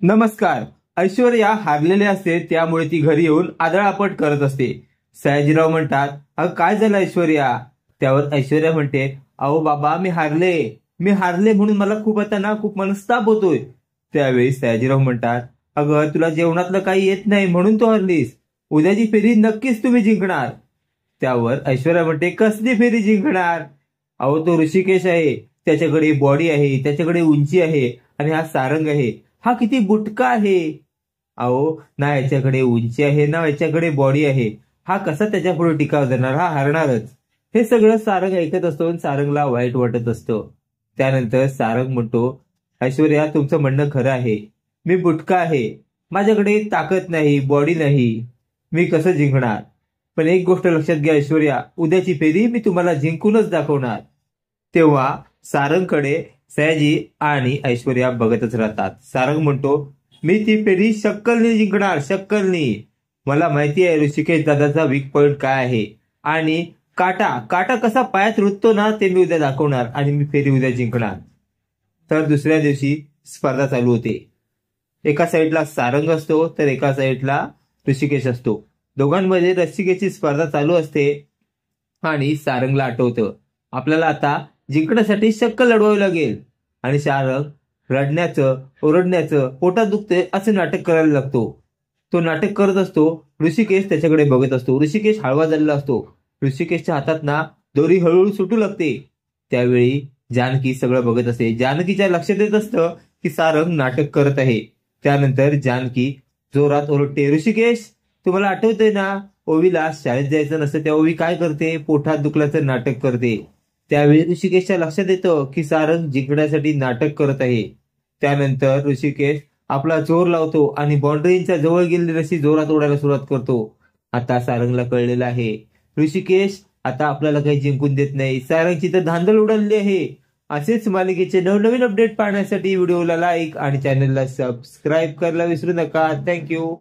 नमस्कार. ऐश्वर्या हारलेली असते, त्यामुळे ती घरी येऊन आदळआपट करत असते. सयाजीराव म्हणतात, अगं काय झालं ऐश्वर्या? त्यावर ऐश्वर्या म्हणते, अहो बाबा मी हारले म्हणून मला खूप मनस्ताप होतोय. त्यावेळी सयाजीराव म्हणतात, अगं तुला जेवणातलं काही येत नाही म्हणून तू हरलीस. उद्याची फेरी नक्कीच तुम्ही जिंकणार. त्यावर ऐश्वर्या म्हणते, कसली फेरी जिंकणार? अहो तो ऋषिकेश आहे, त्याच्याकडे बॉडी आहे, त्याच्याकडे उंची आहे, आणि हा सारंग आहे, हा किती बुटका आहे. अहो ना याच्याकडे उंची आहे ना याच्याकडे बॉडी आहे, हा कसा त्याच्या पुढे टिकाव देणार, हा हरणारच. हे सगळं सारंग ऐकत असतो आणि सारंगला वाईट वाटत असतो. त्यानंतर सारंग म्हणतो, ऐश्वर्या तुमचं म्हणणं खरं आहे, मी बुटका आहे, माझ्याकडे ताकद नाही, बॉडी नाही, मी कसं जिंकणार? पण एक गोष्ट लक्षात घ्या ऐश्वर्या, उद्याची फेरी मी तुम्हाला जिंकूनच दाखवणार. तेव्हा सारंगकडे सयाजी आणि ऐश्वर्या बघतच राहतात. सारंग म्हणतो, मी ती फेरी शक्कलनी जिंकणार, शक्कलनी. मला माहिती आहे ऋषिकेश दादाचा वीक पॉइंट काय आहे, आणि काटा कसा पायात रुततो ना, ते मी उद्या दाखवणार आणि मी फेरी उद्या जिंकणार. तर दुसऱ्या दिवशी स्पर्धा चालू होते. एका साईडला सारंग असतो तर एका साईडला ऋषिकेश असतो. दोघांमध्ये ऋषिकेशची स्पर्धा चालू असते आणि सारंगला आठवतं, आपल्याला आता जिंकण्यासाठी शक्कल लढवावी लागेल. आणि सारंग रडण्याचं, ओरडण्याचं, पोटात दुखते असं नाटक करायला लागतो. तो नाटक करत असतो. ऋषिकेश त्याच्याकडे बघत असतो. ऋषिकेश हळवा झालेला असतो. ऋषिकेशच्या हातात ना दोरी हळूहळू सुटू लागते. त्यावेळी जानकी सगळं बघत असते. जानकीच्या लक्षात येत असतं की सारंग नाटक करत आहे. त्यानंतर जानकी जोरात ओरडते, ऋषिकेश तुम्हाला आठवतंय ना, ओवीला शाळेत जायचं नसतं तेव्हा ओवी काय करते, पोटात दुखल्याचं नाटक करते. त्यावेळी ऋषिकेशच्या लक्षात येतं की सारंग जिंकण्यासाठी नाटक करत आहे. त्यानंतर ऋषिकेश आपला जोर लावतो आणि बाउंड्रीच्या जवळ गेलेली रशी जोरात ओढायला सुरुवात करतो. आता सारंगला कळलेलं आहे, ऋषिकेश आता आपल्याला काही जिंकून देत नाही. सारंगची तर धांदल उडालेली आहे. असेच मालिकेचे नवनवीन अपडेट पाहण्यासाठी व्हिडिओला लाईक आणि चॅनलला सबस्क्राईब करायला विसरू नका. थँक्यू.